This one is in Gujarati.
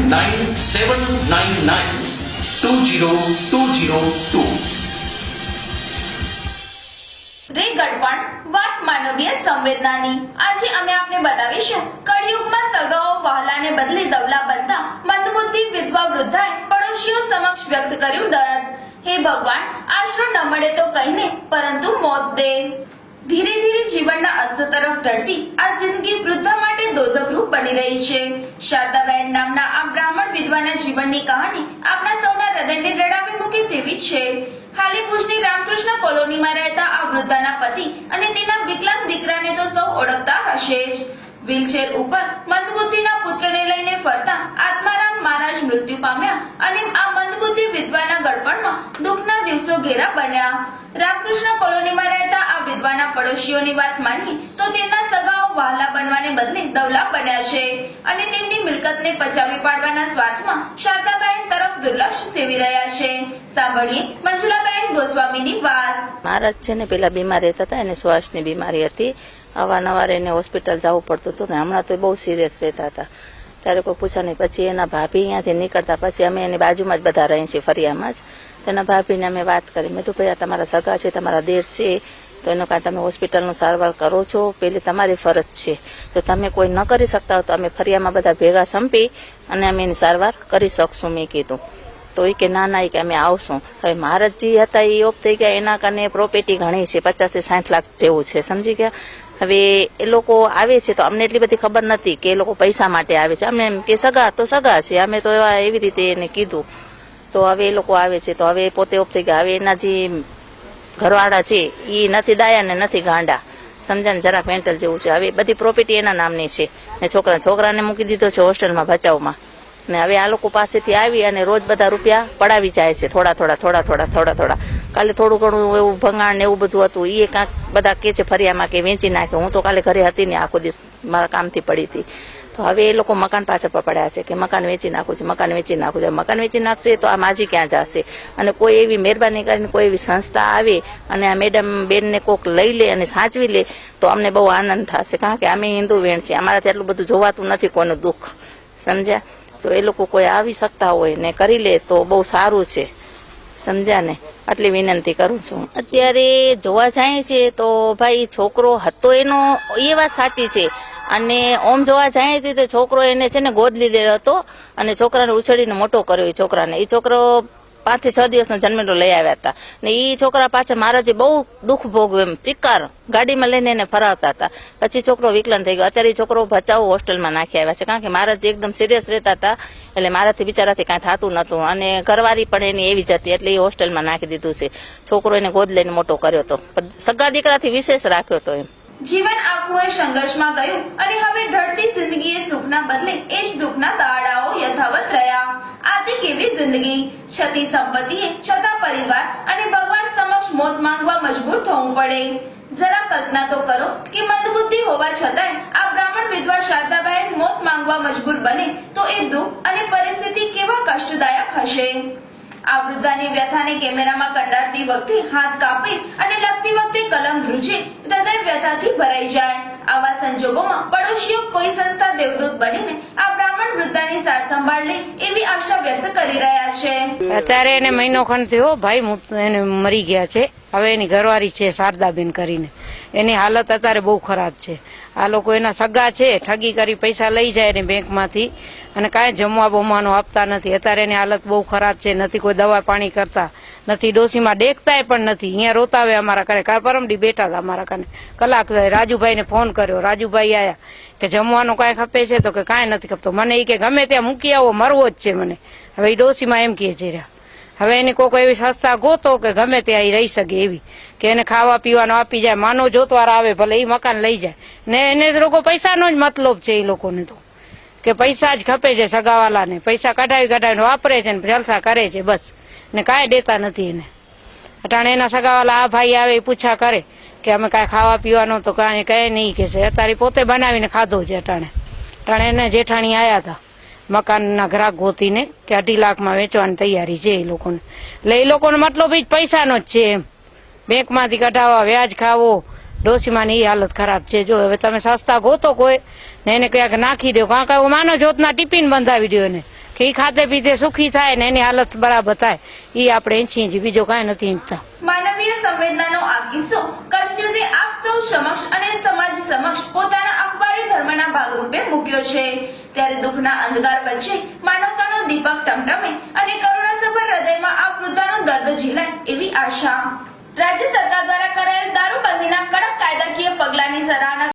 97992022। રે ગડપણ વાત માનવીય સંવેદનાની। આજે અમે આપને બતાવીશું કળિયુગમાં સગાઓ વહાલાને બદલે દવલા બનતા મંદબુદ્ધિ વિધવા વૃદ્ધાએ પડોશીઓ સમક્ષ વ્યક્ત કર્યું દર્દ। હે ભગવાન, આશરો ન મળે તો કહીને પરંતુ મોત દે। ધીરે ધીરે જીવનના અસ્ત તરફ ઢળતી આ જિંદગી વૃદ્ધા માટે દોઝખરૂપ બની રહી છે। શારદાબેન નામના આ બ્રાહ્મણ વિધવાના જીવનની કહાની આપણા સૌના હૃદયને રડાવી મૂકે તેવી છે। હાલીભુજની રામકૃષ્ણ કોલોનીમાં રહેતા આ વૃદ્ધાના પતિ અને તેના વિકલાંગ દીકરાને તો સૌ ઓળખતા હશે જ। વ્હીલચેર ઉપર મંદબુદ્ધિના પુત્રને લઈને ફરતા આત્મારામ મહારાજ મૃત્યુ પામ્યા અને આ મંદબુદ્ધિ વિધવાના ગળપણમાં દુઃખના દિવસો ઘેરા બન્યા। રામકૃષ્ણ કોલોનીમાં રહેતા આ વિધવાના પડોશીઓની વાત માનીએ તો તેમના સગાઓ વહાલા બનવાને બદલે દવલા બન્યા છે અને તેમની મિલકતને પચાવી પાડવાના સ્વાર્થમાં શારદાબેન તરફ દુર્લક્ષ સેવી રહ્યા છે। સાંભળીએ મંજુલાબેન ગોસ્વામીની વાત। મહારાજ છે ને પેલા બીમાર રહેતા હતા, એને શ્વાસની બીમારી હતી, અવારનવાર એને હોસ્પિટલ જવું પડતું હતું ને હમણાં તો બહુ સિરિયસ રહેતા હતા। ત્યારે કોઈ પૂછા નહીં। પછી એના ભાભી અહીંયાથી નીકળતા પછી અમે એની બાજુમાં જ બધા રહીએ છીએ ફરિયામાં જ। તો એના ભાભીને અમે વાત કરી, મેં તો ભાઈ આ તમારા સગા છે, તમારા દેર છે, તો એનો કાંઈ તમે હોસ્પિટલનું સારવાર કરો છો, પેલી તમારી ફરજ છે। જો તમે કોઈ ન કરી શકતા હો તો અમે ફરિયામાં બધા ભેગા સંપી અને અમે એની સારવાર કરી શકશું, મેં કીધું। તો એ કે ના કે અમે આવશું। હવે મહારાજજી હતા એ ઓફ થઈ ગયા, એના કારણે પ્રોપર્ટી ઘણી છે, 50 થી 60 લાખ જેવું છે, સમજી ગયા। હવે એ લોકો આવે છે તો અમને એટલી બધી ખબર નથી કે એ લોકો પૈસા માટે આવે છે, અમને એમ કે સગા તો સગા છે, અમે તો એવી રીતે એને કીધું। તો હવે એ લોકો આવે છે તો હવે પોતે ઓફ થઈ ગયા। હવે એના જે ઘરવાળા છે એ નથી દાયા ને નથી ગાંડા, સમજાને જરાક મેન્ટલ જેવું છે। હવે બધી પ્રોપર્ટી એના નામની છે ને છોકરાને મૂકી દીધો છે હોસ્ટેલમાં ભચાઉમાં ને હવે આ લોકો પાસેથી આવી અને રોજ બધા રૂપિયા પડાવી જાય છે, થોડા થોડા। કાલે થોડું ઘણું એવું ભંગાણ ને એવું બધું હતું, એ કાંક બધા કે છે ફરિયામાં કે વેચી નાખે। હું તો કાલે ઘરે હતી ને, આખો દિવસ મારા કામથી પડી હતી। તો હવે એ લોકો મકાન પાછળ પડ્યા છે કે મકાન વેચી નાખું છે, મકાન વેચી નાખું છે। મકાન વેચી નાખશે તો આ માજી ક્યાં જશે? અને કોઈ એવી મહેરબાની કરીને કોઈ એવી સંસ્થા આવે અને આ મેડમ બેનને કોક લઈ લે અને સાચવી લે તો અમને બહુ આનંદ થશે, કારણ કે અમે હિન્દુ વેણ છીએ, અમારાથી એટલું બધું જોવાતું નથી કોઈનું દુઃખ, સમજ્યા? જો એ લોકો કોઈ આવી શકતા હોય ને કરી લે તો બહુ સારું છે, સમજ્યા ને? આટલી વિનંતી કરું છું। અત્યારે જોવા જાય છે તો ભાઈ છોકરો હતો એનો એ વાત સાચી છે, અને ઓમ જોવા જાય તો છોકરો એને છે ને ગોદ લીધેલો હતો અને છોકરાને ઉછળીને મોટો કર્યો। એ છોકરો 5 થી 6 દિવસનો જન્મેલો લઈ આવ્યા હતા ને એ છોકરા પાછળ મહારાજે બહુ દુઃખ ભોગવ્યું, એમ ચિક્કાર ગાડીમાં લઈને એને ફરાવતા હતા। પછી છોકરો વિકલાંગ થઈ ગયો, અત્યારે છોકરો ભચાઉ હોસ્ટેલમાં નાખી આવ્યા છે, કારણ કે મહારાજ એકદમ સિરિયસ રહેતા હતા એટલે મારાથી બિચારાથી કાંઈ થતું નતું અને ઘરવાળી પણ એની એવી જ હતી એટલે એ હોસ્ટેલમાં નાખી દીધું છે। છોકરો એને ગોદ લઈને મોટો કર્યો હતો, સગા દીકરાથી વિશેષ રાખ્યો હતો એમ। જીવન આખું એ સંઘર્ષમાં ગયું અને હવે ઢળતી જિંદગીએ સુખના બદલે એ જ દુઃખના દાડાઓ યથાવત રહ્યા। આથી કેવી જિંદગી? છતી સંપત્તિએ છતાં પરિવાર અને ભગવાન સમક્ષ મોત માંગવા મજબૂર થવું પડે। જરા કલ્પના તો કરો કે મંદબુદ્ધિ હોવા છતાંય આ બ્રાહ્મણ વિધવા શારદાબેન મોત માંગવા મજબૂર બને તો એ દુઃખ અને પરિસ્થિતિ કેવા કષ્ટદાયક હશે? આ વૃદ્ધાની વ્યથાને કેમેરામાં કંડારતી વખતે હાથ કાપે અને લખતી વખતે કલમ ધ્રુજે, હૃદય વ્યથાથી ભરાઈ જાય। આવા સંજોગોમાં પડોશીઓ કોઈ સંસ્થા દેવદૂત બનીને આ બ્રાહ્મણ વૃદ્ધાની સાર સંભાળ લે એવી આશા વ્યક્ત કરી રહ્યા છે। અત્યારે એને મહિનો ખંડ થયો ભાઈ, એને મરી ગયા છે। હવે એની ઘરવાળી છે શારદાબેન કરીને, એની હાલત અત્યારે બહુ ખરાબ છે। આ લોકો એના સગા છે, ઠગી કરી પૈસા લઈ જાય ને બેંકમાંથી અને કાંઈ જમવા બમવાનું આપતા નથી। અત્યારે એની હાલત બહુ ખરાબ છે, નથી કોઈ દવા પાણી કરતા, નથી ડોસીમાં દેખતાય પણ નથી। અહીંયા રોતાવે અમારા ઘરે, પરમડી બેઠા હતા અમારા ઘરે કલાક, રાજુભાઈને ફોન કર્યો, રાજુભાઈ આયા કે જમવાનું કાંઈ ખપે છે તો કે કાંઈ નથી ખપતો। મને એ કે ગમે ત્યાં મૂકી આવો, મરવો જ છે મને। હવે એ ડોસીમાં એમ કહે છે, હવે એની કોઈ એવી સંસ્થા ગોતો કે ગમે ત્યાં એ રહી શકે એવી, કે એને ખાવા પીવાનું આપી જાય, માનો જોતવાર આવે ભલે એ મકાન લઈ જાય ને એને લોકો પૈસાનો જ મતલબ છે, એ લોકોને તો કે પૈસા જ ખપે છે, સગાવાલાને પૈસા કઢાવીને વાપરે છે ને જલસા કરે છે બસ, ને કાંઈ દેતા નથી એને। અટાણે એના સગાવાલા આ ભાઈ આવે એ પૂછા કરે કે અમે કાંઈ ખાવા પીવાનું તો કાંઈ કહે નહીં કે છે, અત્યારે પોતે બનાવીને ખાધો છે। અટાણે એને જેઠાણી આવ્યા હતા મકાનના ગ્રાહક ગોતીને કે 2.5 લાખમાં વેચવાની તૈયારી છે એ લોકોને, એટલે એ લોકોનો મતલબ જ પૈસાનો જ છે એમ, બેંકમાંથી કઢાવવા, વ્યાજ ખાવો। ડોસીમાની એ હાલત ખરાબ છે। જો હવે તમે સસ્તા ગોતો કોઈ ને એને ક્યાંક નાખી દો, કાંક માનો જોતના ટિફિન બંધાવી દો એને કે ઈ ખાતે પીતે સુખી થાય ને એની હાલત બરાબર થાય, ઈ આપણે ઈચ્છીએ છીએ, બીજો કાંઈ નથી ઈચ્છતા. માનવીય સંવેદનાનો આ કિસ્સો કચ્છ ન્યૂઝે આપ સૌ સમક્ષ અને સમાજ સમક્ષ પોતાના અખબારી ધર્મના ભાગરૂપે મૂક્યો છે. ત્યારે દુઃખના અંધકાર વચ્ચે માનવતાનો દીપક ટમટમે અને કરુણાસભર હૃદયમાં આ વૃદ્ધાનો દર્દ ઝીલાય એવી આશા. રાજ્ય સરકાર દ્વારા કરાયેલ દારૂબંધીના કડક કાયદાકીય પગલાંની સરાહના